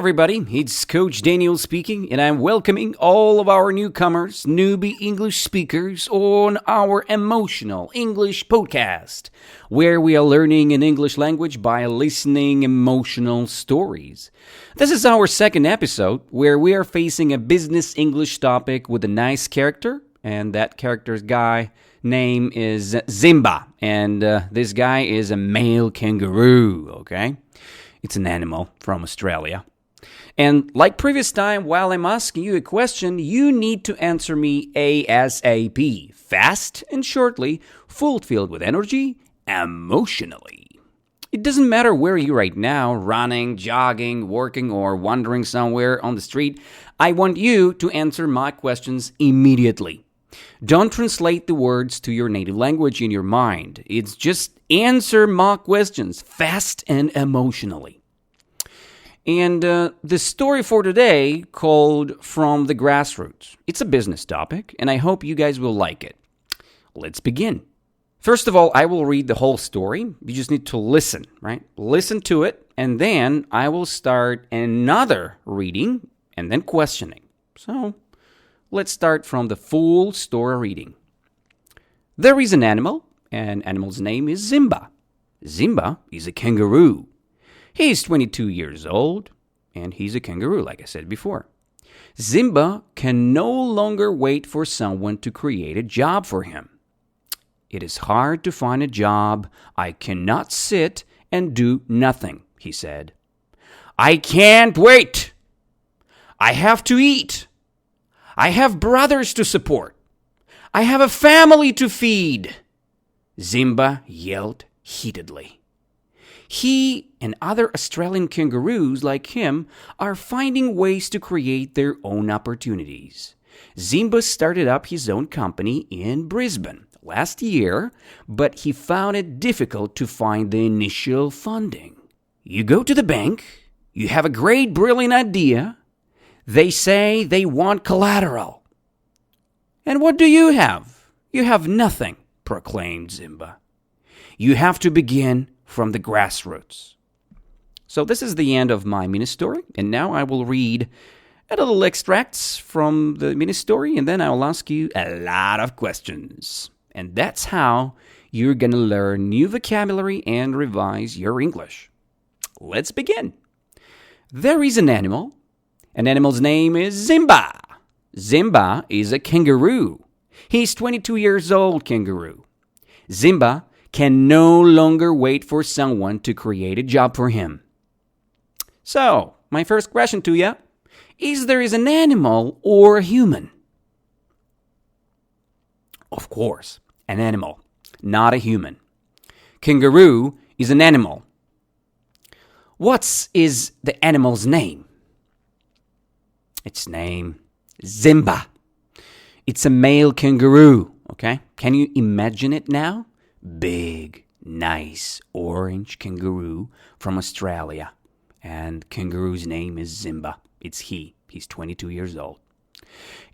everybody, it's Coach Daniel speaking, and I'm welcoming all of our newcomers, newbie English speakers on our Emotional English podcast, where we are learning an English language by listening emotional stories. This is our second episode, where we are facing a business English topic with a nice character, and that character's name is Simba, and this guy is a male kangaroo, okay? It's an animal from Australia. And like previous time, while I'm asking you a question, you need to answer me ASAP, fast and shortly, fulfilled with energy, emotionally. It doesn't matter where you're right now, running, jogging, working, or wandering somewhere on the street. I want you to answer my questions immediately. Don't translate the words to your native language in your mind. It's just answer my questions fast and emotionally. And the story for today called From the Grassroots. It's a business topic, and I hope you guys will like it. Let's begin. First of all, I will read the whole story. You just need to listen, right? Listen to it, and then I will start another reading and then questioning. So, let's start from the full story reading. There is an animal, and animal's name is Simba. Simba is a kangaroo. He's 22 years old, and he's a kangaroo, like I said before. Simba can no longer wait for someone to create a job for him. It is hard to find a job. I cannot sit and do nothing, he said. I can't wait. I have to eat. I have brothers to support. I have a family to feed. Simba yelled heatedly. He and other Australian kangaroos like him are finding ways to create their own opportunities. Simba started up his own company in Brisbane last year, but he found it difficult to find the initial funding. You go to the bank, you have a great, brilliant idea. They say they want collateral. And what do you have? You have nothing, proclaimed Simba. You have to begin from the grassroots. So this is the end of my mini-story, and now I will read a little extracts from the mini-story, and then I will ask you a lot of questions. And that's how you're going to learn new vocabulary and revise your English. Let's begin. There is an animal. An animal's name is Simba. Simba is a kangaroo. He's 22 years old, kangaroo. Simba can no longer wait for someone to create a job for him. So, my first question to you is there is an animal or a human? Of course, an animal, not a human. Kangaroo is an animal. What is the animal's name? Its name, Simba. It's a male kangaroo, okay? Can you imagine it now? Big, nice, orange kangaroo from Australia. And kangaroo's name is Simba. It's he. He's 22 years old.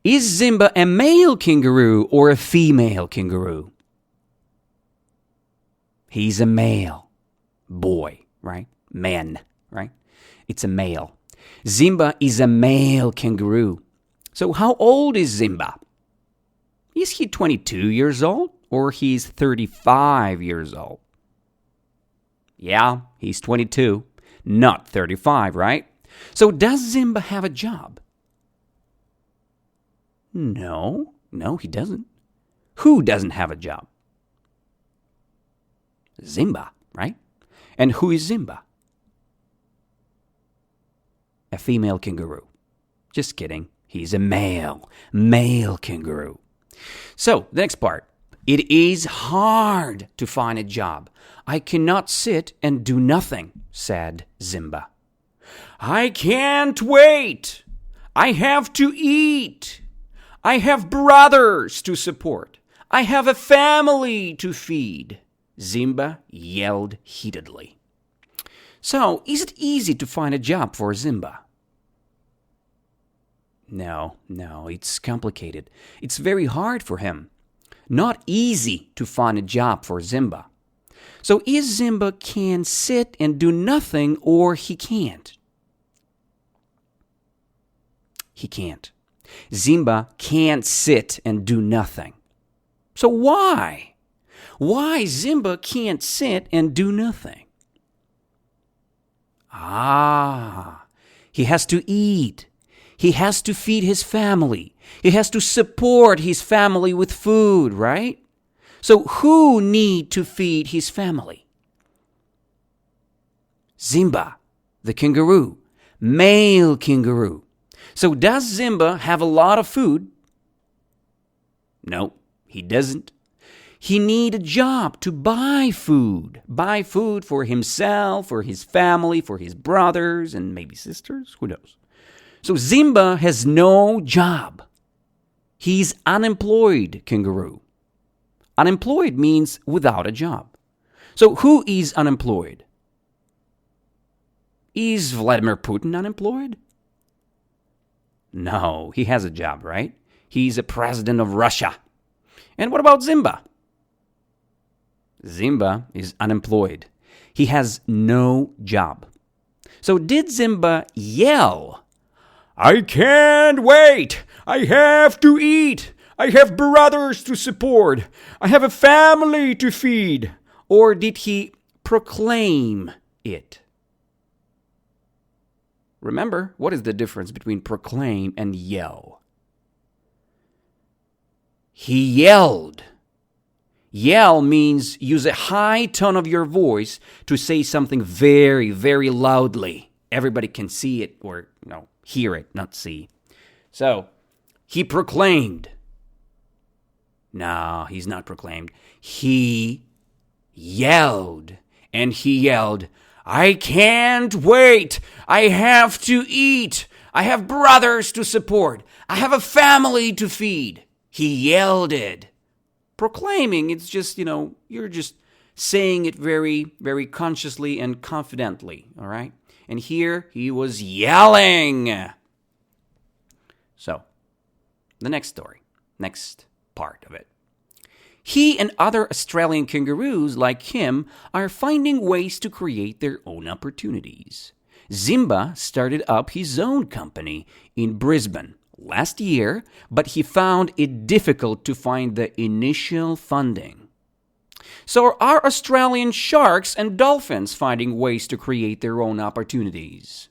Is Simba a male kangaroo or a female kangaroo? He's a male. Boy, right? Man, right? It's a male. Simba is a male kangaroo. So how old is Simba? Is he 22 years old or he's 35 years old? Yeah, he's 22, not 35, right? So does Simba have a job? No, he doesn't. Who doesn't have a job? Simba, right? And who is Simba? A female kangaroo. Just kidding. He's a male kangaroo. So, the next part. It is hard to find a job. I cannot sit and do nothing, said Simba. I can't wait. I have to eat. I have brothers to support. I have a family to feed. Simba yelled heatedly. So, is it easy to find a job for Simba? No, it's complicated. It's very hard for him. Not easy to find a job for Simba. So is Simba can sit and do nothing or he can't? He can't. Simba can't sit and do nothing. So why? Why Simba can't sit and do nothing? He has to eat. He has to feed his family. He has to support his family with food, right? So who need to feed his family? Simba, the kangaroo, male kangaroo. So does Simba have a lot of food? No, he doesn't. He need a job to buy food for himself, for his family, for his brothers, and maybe sisters, who knows. So Simba has no job. He's unemployed kangaroo. Unemployed means without a job. So who is unemployed? Is Vladimir Putin unemployed? No, he has a job, right? He's a president of Russia. And what about Simba? Simba is unemployed. He has no job. So did Simba yell, "I can't wait! I have to eat! I have brothers to support! I have a family to feed!" Or did he proclaim it? Remember, what is the difference between proclaim and yell? He yelled. Yell means use a high tone of your voice to say something very, very loudly. Everybody can see it or hear it, not see. So, he proclaimed. No, he's not proclaimed. He yelled. And he yelled, "I can't wait! I have to eat! I have brothers to support! I have a family to feed!" He yelled it. Proclaiming, it's just, you're just saying it very, very consciously and confidently, all right? And here he was yelling. So, the next story, next part of it. He and other Australian kangaroos like him are finding ways to create their own opportunities. Simba started up his own company in Brisbane last year, but he found it difficult to find the initial funding. So are Australian sharks and dolphins finding ways to create their own opportunities?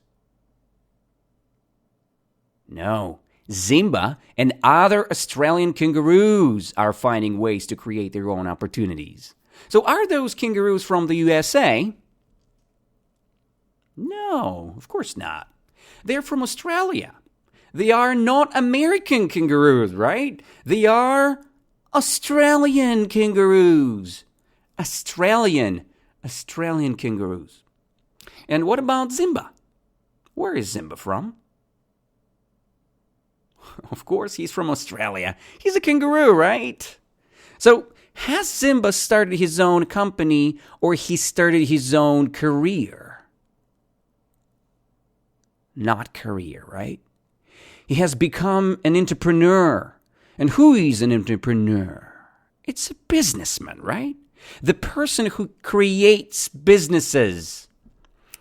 No. Simba and other Australian kangaroos are finding ways to create their own opportunities. So are those kangaroos from the USA? No, of course not. They're from Australia. They are not American kangaroos, right? They are Australian kangaroos. Australian kangaroos. And what about Simba? Where is Simba from? Of course, he's from Australia. He's a kangaroo, right? So, has Simba started his own company or he started his own career? Not career, right? He has become an entrepreneur. And who is an entrepreneur? It's a businessman, right? The person who creates businesses.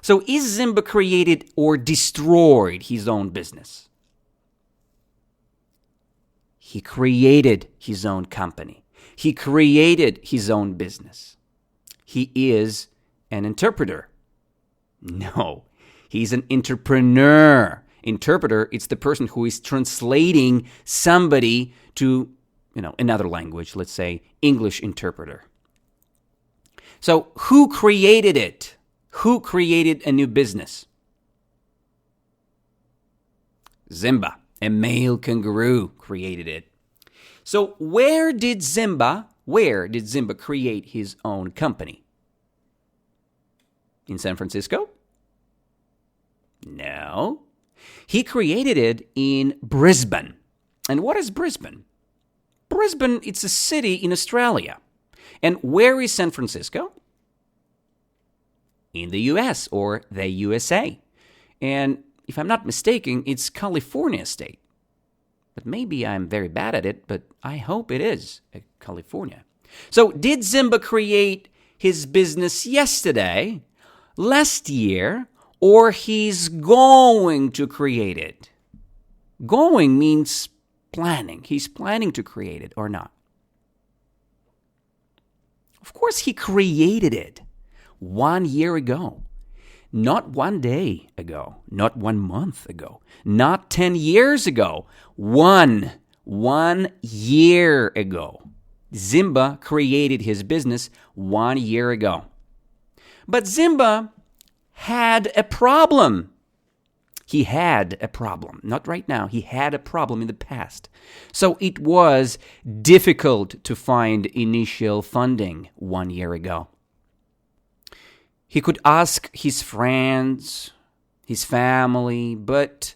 So is Simba created or destroyed his own business? He created his own company. He created his own business. He is an interpreter. No, he's an entrepreneur. Interpreter, it's the person who is translating somebody to, another language, let's say English interpreter. So who created it? Who created a new business? Simba, a male kangaroo, created it. So where did Simba create his own company? In San Francisco? No. He created it in Brisbane. And what is Brisbane? Brisbane, it's a city in Australia. And where is San Francisco? In the US or the USA. And if I'm not mistaken, it's California state. But maybe I'm very bad at it, but I hope it is California. So did Simba create his business yesterday, last year, or he's going to create it? Going means planning. He's planning to create it or not. Of course, he created it 1 year ago. Not 1 day ago. Not 1 month ago. Not 10 years ago. One year ago. Zimba created his business 1 year ago. But Zimba had a problem. He had a problem. Not right now. He had a problem in the past. So it was difficult to find initial funding 1 year ago. He could ask his friends, his family, but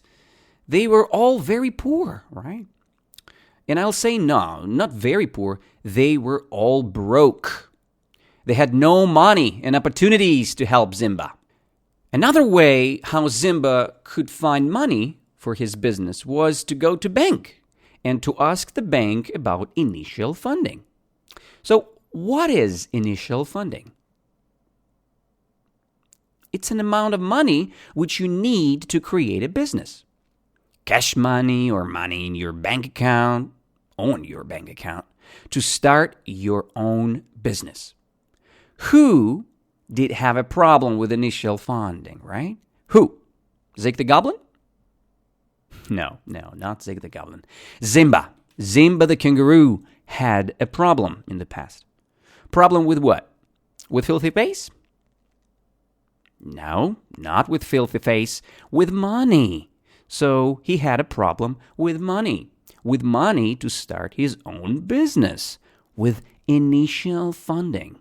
they were all very poor, right? And I'll say no, not very poor. They were all broke. They had no money and opportunities to help Zimba. Another way how Zimba could find money for his business was to go to bank and to ask the bank about initial funding. So, what is initial funding? It's an amount of money which you need to create a business. Cash money or money in your bank account, on your bank account, to start your own business. Who did have a problem with initial funding, right? Who? Zig the Goblin? No, not Zig the Goblin. Zimba the kangaroo had a problem in the past. Problem with what? With Filthy Face? No, not with Filthy Face. With money. So he had a problem with money. With money to start his own business. With initial funding.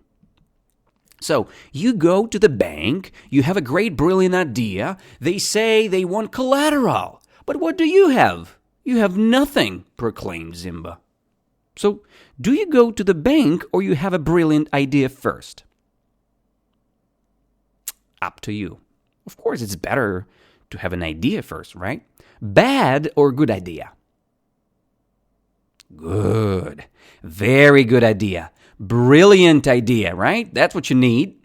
So you go to the bank, you have a great, brilliant idea. They say they want collateral. But what do you have? You have nothing, proclaimed Zimba. So do you go to the bank or you have a brilliant idea first? Up to you. Of course, it's better to have an idea first, right? Bad or good idea? Good. Very good idea. Brilliant idea, right? That's what you need.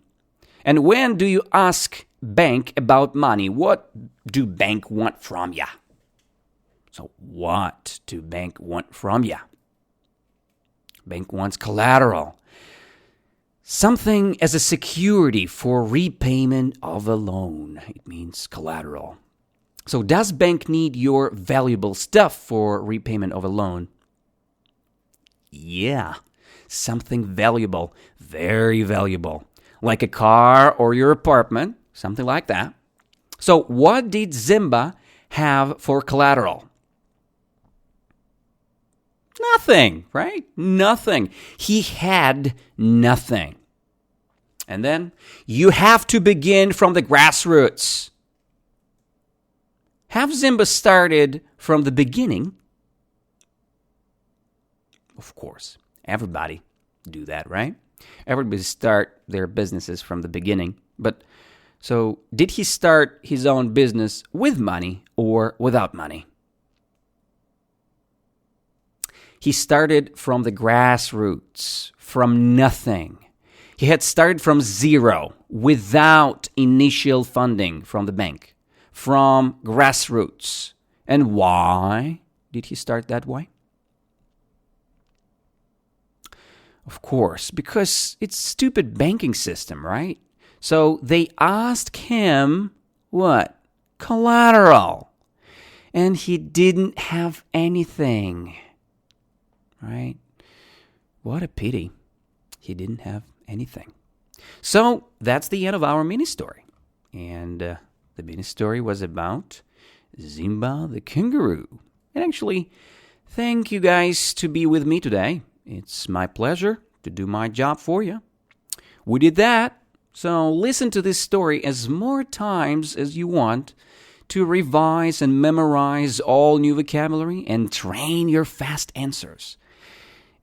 And when do you ask bank about money? What do bank want from ya? So what do bank want from ya? Bank wants collateral. Something as a security for repayment of a loan. It means collateral. So does bank need your valuable stuff for repayment of a loan? Yeah. Something valuable, very valuable, like a car or your apartment, something like that. So what did Zimba have for collateral? Nothing, right? Nothing. He had nothing. And then you have to begin from the grassroots. Have Zimba started from the beginning? Of course. Everybody do that, right? Everybody start their businesses from the beginning. But so did he start his own business with money or without money? He started from the grassroots, from nothing. He had started from zero, without initial funding from the bank, from grassroots. And why did he start that way? Of course, because it's stupid banking system, right? So they asked him, what? Collateral. And he didn't have anything, right? What a pity. He didn't have anything. So that's the end of our mini story. And the mini story was about Zimba the kangaroo. And actually, thank you guys to be with me today. It's my pleasure to do my job for you. We did that, so listen to this story as more times as you want to revise and memorize all new vocabulary and train your fast answers.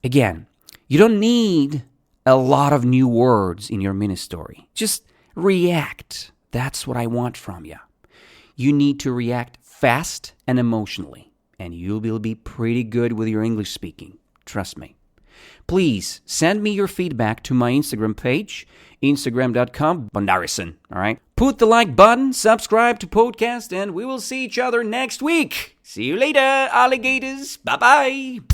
Again, you don't need a lot of new words in your mini story. Just react. That's what I want from you. You need to react fast and emotionally, and you will be pretty good with your English speaking. Trust me. please send me your feedback to my Instagram page, instagram.com/Bondarison. All right. Put the like button, subscribe to podcast, and we will see each other next week. See you later, alligators. Bye-bye.